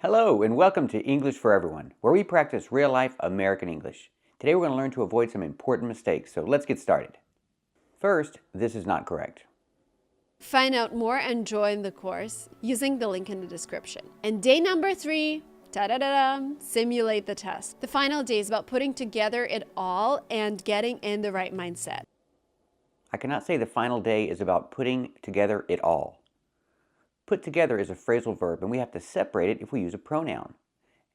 Hello and welcome to English for Everyone, where we practice real-life American English. Today we're going to learn to avoid some important mistakes, so let's get started. First, this is not correct. Find out more and join the course using the link in the description. And day number 3, ta-da-da-da, simulate the test. The final day is about putting together it all and getting in the right mindset. I cannot say the final day is about putting together it all. Put together is a phrasal verb, and we have to separate it if we use a pronoun.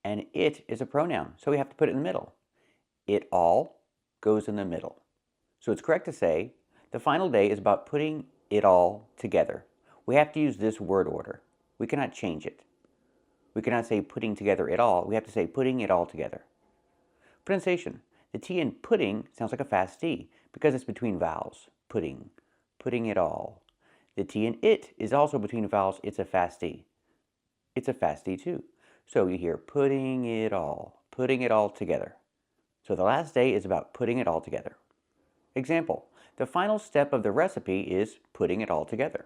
And it is a pronoun, so we have to put it in the middle. It all goes in the middle. So it's correct to say the final day is about putting it all together. We have to use this word order. We cannot change it. We cannot say putting together it all. We have to say putting it all together. Pronunciation. The T in pudding sounds like a fast D because it's between vowels. Pudding, putting it all. The T in it is also between vowels. It's a fast D. It's a fast D too. So you hear putting it all together. So the last day is about putting it all together. Example, the final step of the recipe is putting it all together.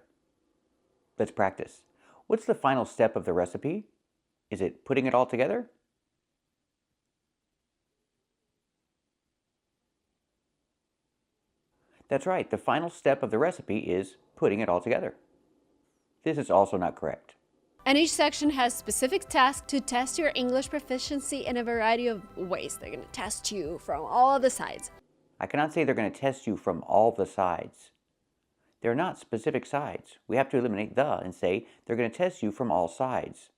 Let's practice. What's the final step of the recipe? Is it putting it all together? That's right, the final step of the recipe is putting it all together. This is also not correct. And each section has specific tasks to test your English proficiency in a variety of ways. They're going to test you from all the sides. I cannot say they're going to test you from all the sides. They're not specific sides. We have to eliminate the and say they're going to test you from all sides.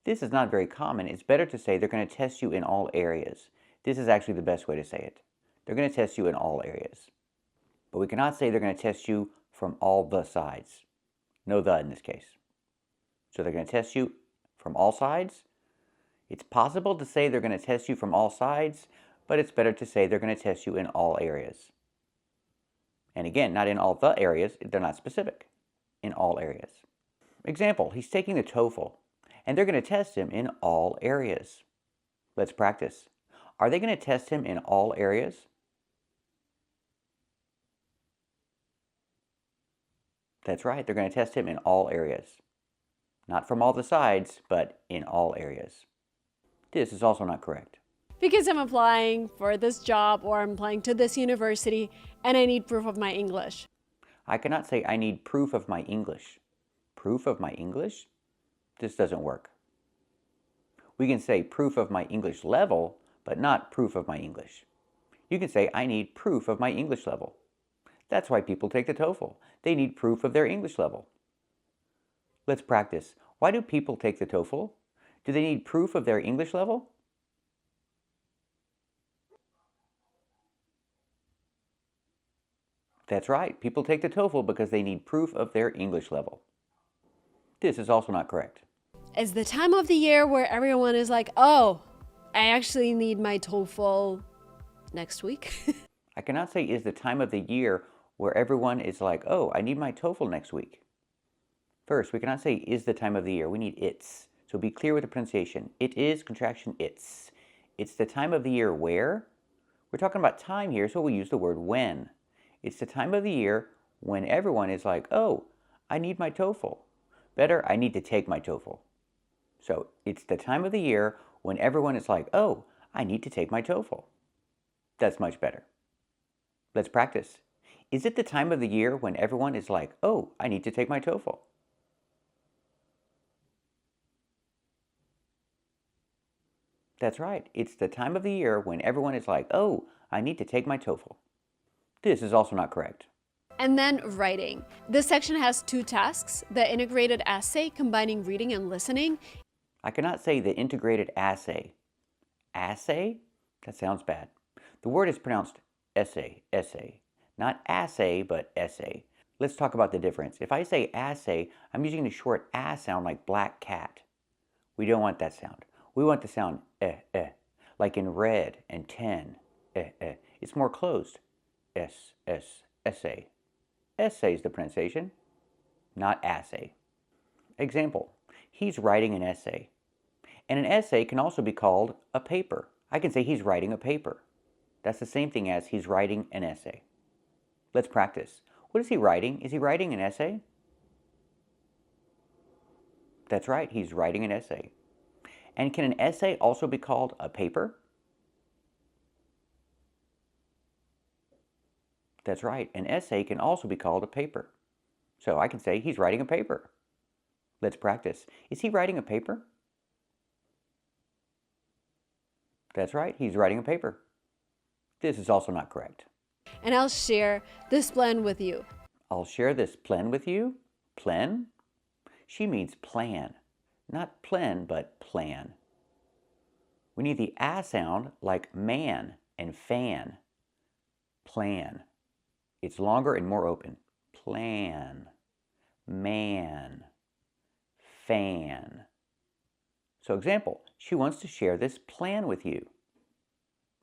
This is not very common. It's better to say they're going to test you in all areas. This is actually the best way to say it. They're going to test you in all areas. But we cannot say they're going to test you from all the sides. No the in this case. So they're going to test you from all sides. It's possible to say they're going to test you from all sides, but it's better to say they're going to test you in all areas. And again, not in all the areas. They're not specific. In all areas. Example, he's taking the TOEFL, and they're going to test him in all areas. Let's practice. Are they going to test him in all areas? That's right, they're going to test him in all areas. Not from all the sides, but in all areas. This is also not correct. Because I'm applying for this job or I'm applying to this university and I need proof of my English. I cannot say I need proof of my English. Proof of my English? This doesn't work. We can say proof of my English level, but not proof of my English. You can say I need proof of my English level. That's why people take the TOEFL. They need proof of their English level. Let's practice. Why do people take the TOEFL? Do they need proof of their English level? That's right. People take the TOEFL because they need proof of their English level. This is also not correct. It's the time of the year where everyone is like, oh, I actually need my TOEFL next week. I cannot say is the time of the year where everyone is like, oh, I need my TOEFL next week. First, we cannot say is the time of the year. We need it's. So be clear with the pronunciation. It is contraction it's. It's the time of the year where? We're talking about time here, so we use the word when. It's the time of the year when everyone is like, oh, I need my TOEFL. Better, I need to take my TOEFL. So it's the time of the year when everyone is like, oh, I need to take my TOEFL. That's much better. Let's practice. Is it the time of the year when everyone is like, oh, I need to take my TOEFL? That's right. It's the time of the year when everyone is like, oh, I need to take my TOEFL. This is also not correct. And then writing. This section has 2 tasks, the integrated essay combining reading and listening. I cannot say the integrated assay. Assay? That sounds bad. The word is pronounced essay, essay. Not assay, but essay. Let's talk about the difference. If I say assay, I'm using the short a sound like black cat. We don't want that sound. We want the sound like in red and 10, It's more closed. Essay. Essay is the pronunciation, not assay. Example, he's writing an essay. And an essay can also be called a paper. I can say he's writing a paper. That's the same thing as he's writing an essay. Let's practice. What is he writing? Is he writing an essay? That's right, he's writing an essay. And can an essay also be called a paper? That's right, an essay can also be called a paper. So I can say he's writing a paper. Let's practice. Is he writing a paper? That's right, he's writing a paper. This is also not correct. And I'll share this plan with you. I'll share this plan with you. Plan? She means plan. Not plan, but plan. We need the ah sound like man and fan. Plan. It's longer and more open. Plan. Man. Fan. So example, she wants to share this plan with you.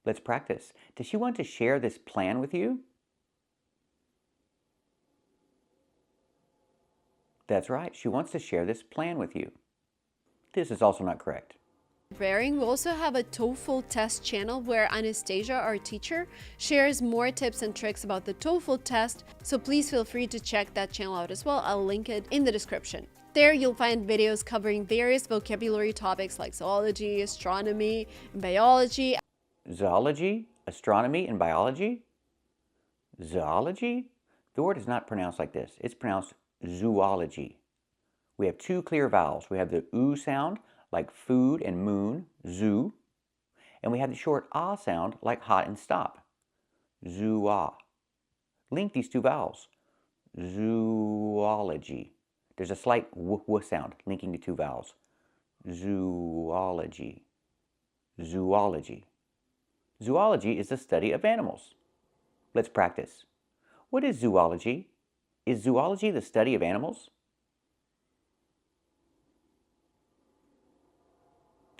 Let's practice. Does she want to share this plan with you? That's right, she wants to share this plan with you. This is also not correct. Preparing, we also have a TOEFL test channel where Anastasia, our teacher, shares more tips and tricks about the TOEFL test, so please feel free to check that channel out as well. I'll link it in the description. There you'll find videos covering various vocabulary topics like zoology, astronomy, and biology. Zoology, astronomy, and biology? Zoology? The word is not pronounced like this. It's pronounced zoology. We have two clear vowels. We have the oo sound like food and moon, zoo, and we have the short ah sound like hot and stop, zoo-ah. Link these two vowels, zoology. There's a slight w sound linking the two vowels, zoology, zoology. Zoology is the study of animals. Let's practice. What is zoology? Is zoology the study of animals?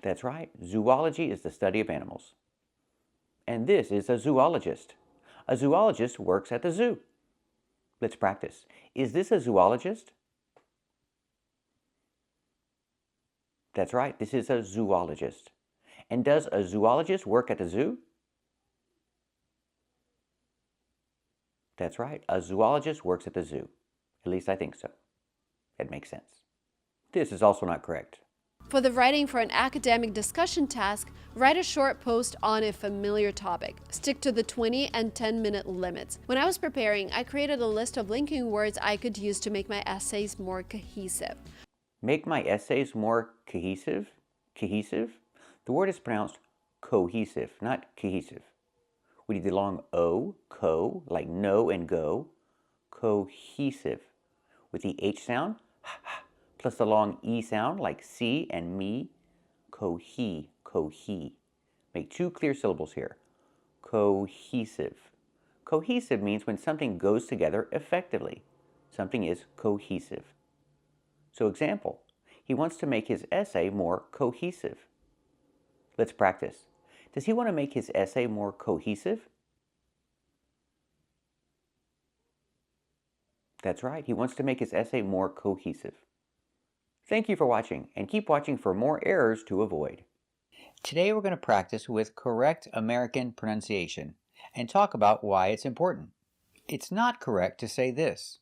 That's right, zoology is the study of animals. And this is a zoologist. A zoologist works at the zoo. Let's practice. Is this a zoologist? That's right, this is a zoologist. And does a zoologist work at the zoo? That's right, a zoologist works at the zoo. At least I think so. It makes sense. This is also not correct. For the writing for an academic discussion task, write a short post on a familiar topic. Stick to the 20 and 10-minute limits. When I was preparing, I created a list of linking words I could use to make my essays more cohesive. Make my essays more cohesive? Cohesive? The word is pronounced cohesive, not cohesive. We need the long O, co, like no and go. Cohesive. With the H sound, plus the long E sound like see and me. Cohe, cohe. Make two clear syllables here. Cohesive. Cohesive means when something goes together effectively. Something is cohesive. So example, he wants to make his essay more cohesive. Let's practice. Does he want to make his essay more cohesive? That's right, he wants to make his essay more cohesive. Thank you for watching, and keep watching for more errors to avoid. Today we're going to practice with correct American pronunciation and talk about why it's important. It's not correct to say this.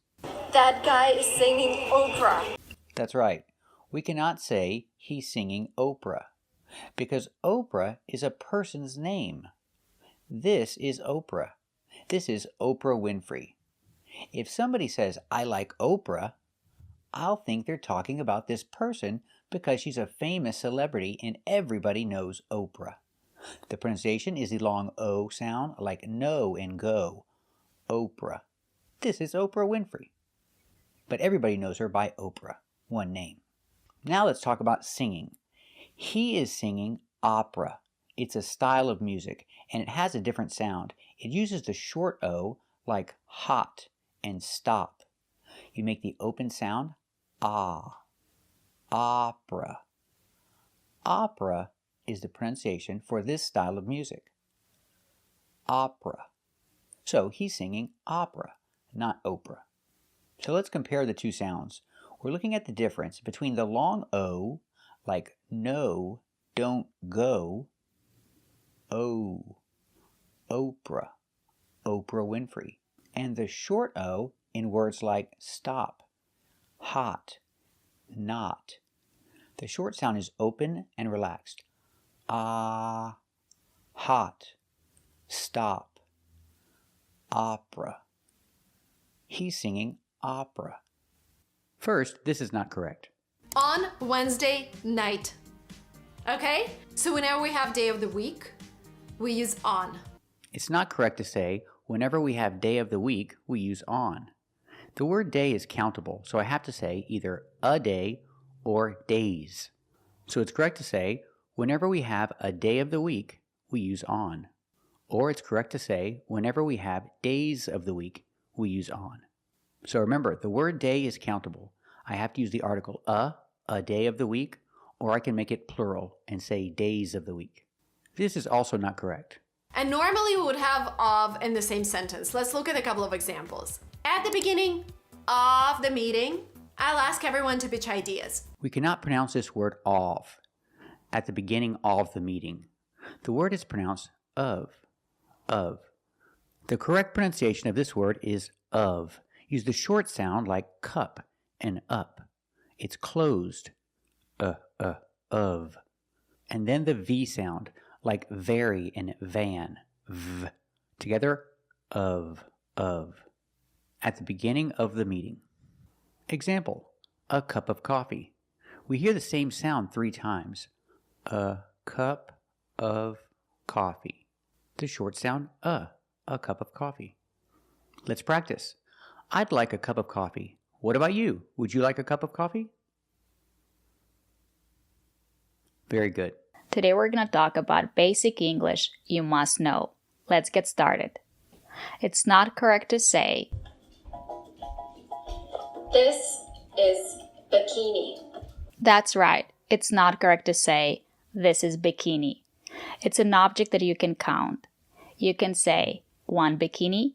That guy is singing Oprah. That's right. We cannot say he's singing Oprah because Oprah is a person's name. This is Oprah. This is Oprah Winfrey. If somebody says, I like Oprah, I'll think they're talking about this person because she's a famous celebrity and everybody knows Oprah. The pronunciation is the long O sound like no and go. Oprah. This is Oprah Winfrey. But everybody knows her by Oprah, one name. Now let's talk about singing. He is singing opera. It's a style of music and it has a different sound. It uses the short O like hot and stop. You make the open sound ah. Opera. Opera is the pronunciation for this style of music. Opera. So he's singing opera, not Oprah. So let's compare the two sounds. We're looking at the difference between the long O, like no, don't go, O, Oprah, Oprah Winfrey, and the short O in words like stop, hot, not. The short sound is open and relaxed. Ah, hot, stop, opera. He's singing opera. First, this is not correct. On Wednesday night. Okay? So whenever we have day of the week, we use on. It's not correct to say, whenever we have day of the week, we use on. The word day is countable, so I have to say either a day or days. So it's correct to say, whenever we have a day of the week, we use on. Or it's correct to say, whenever we have days of the week, we use on. So remember, the word day is countable. I have to use the article a day of the week, or I can make it plural and say days of the week. This is also not correct. And normally we would have of in the same sentence. Let's look at a couple of examples. At the beginning of the meeting, I'll ask everyone to pitch ideas. We cannot pronounce this word of at the beginning of the meeting. The word is pronounced of. The correct pronunciation of this word is of. Use the short sound like cup and up. It's closed, of. And then the V sound like very and van, v. Together, of. At the beginning of the meeting. Example, a cup of coffee. We hear the same sound 3 times. A cup of coffee. The short sound, a cup of coffee. Let's practice. I'd like a cup of coffee. What about you? Would you like a cup of coffee? Very good. Today we're going to talk about basic English you must know. Let's get started. It's not correct to say, this is bikini. That's right. It's not correct to say, this is bikini. It's an object that you can count. You can say 1 bikini,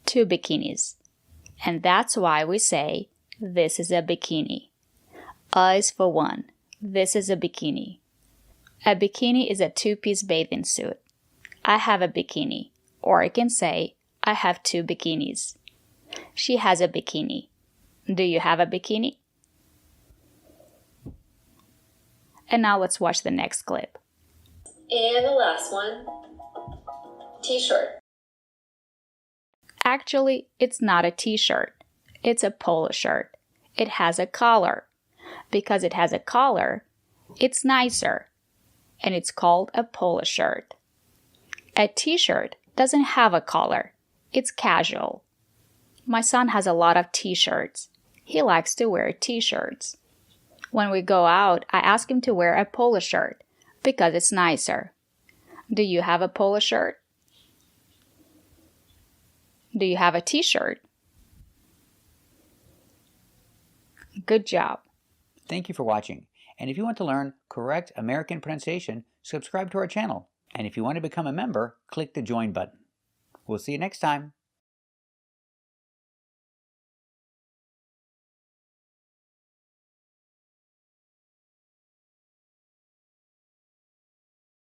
2 bikinis. And that's why we say, this is a bikini. A is for 1. This is a bikini. A bikini is a 2-piece bathing suit. I have a bikini. Or I can say, I have 2 bikinis. She has a bikini. Do you have a bikini? And now let's watch the next clip. And the last one, t-shirt. Actually, it's not a t-shirt. It's a polo shirt. It has a collar. Because it has a collar, it's nicer. And it's called a polo shirt. A t-shirt doesn't have a collar. It's casual. My son has a lot of t-shirts. He likes to wear t-shirts. When we go out, I ask him to wear a polo shirt because it's nicer. Do you have a polo shirt? Do you have a t-shirt? Good job. Thank you for watching. And if you want to learn correct American pronunciation, subscribe to our channel. And if you want to become a member, click the join button. We'll see you next time.